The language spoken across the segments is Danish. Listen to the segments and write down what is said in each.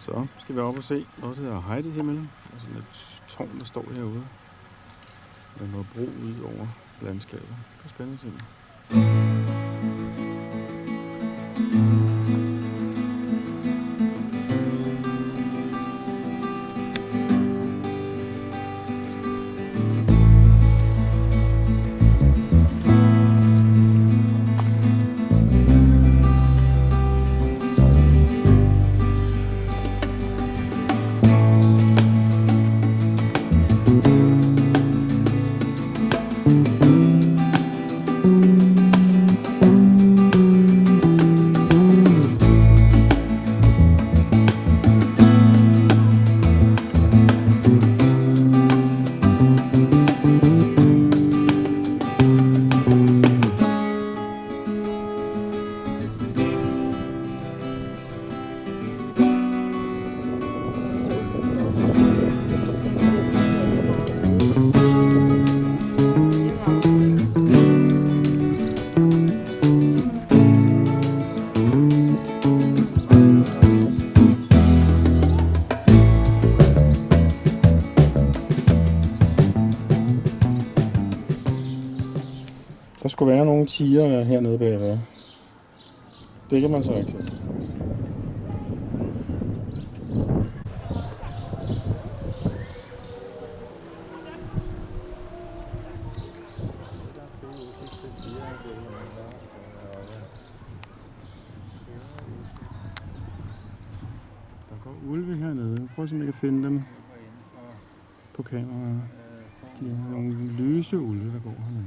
Så skal vi op og se noget, der hedder Heidehimmel. Altså et tårn, der står herude. Med noget bro ud over landskabet. Det er spændende at se. Der skulle være nogle tiger hernede bagved. Det kan man så ikke se. Der går ulve hernede. Prøv at se, om jeg kan finde dem på kameraet. De er nogle løse ulve, der går hernede.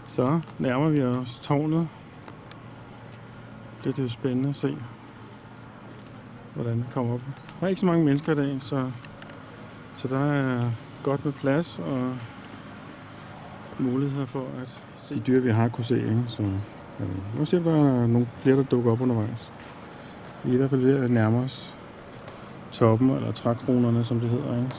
Så nærmer vi os tårnet. Det er jo spændende at se, hvordan det kommer op. Der er ikke så mange mennesker i dag, så der er godt med plads og muligheder for at se de dyr, vi har kunne se. Ikke? Så nu ser vi, der er nogle flere, der dukker op undervejs. Vi er i hvert fald ved at nærme os toppen, eller trækronerne, som det hedder. Ikke?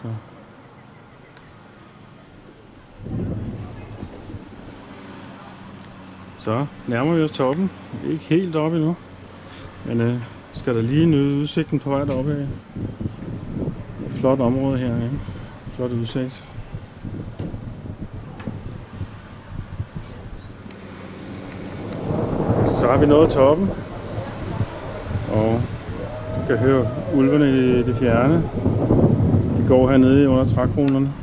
Så nærmer vi os toppen. Ikke helt oppe endnu, men skal der lige nyde udsigten på vej deroppe af. Et flot område her, ikke? Flot udsigt. Så har vi nået toppen, og du kan høre ulvene i det fjerne. De går hernede under trækronerne.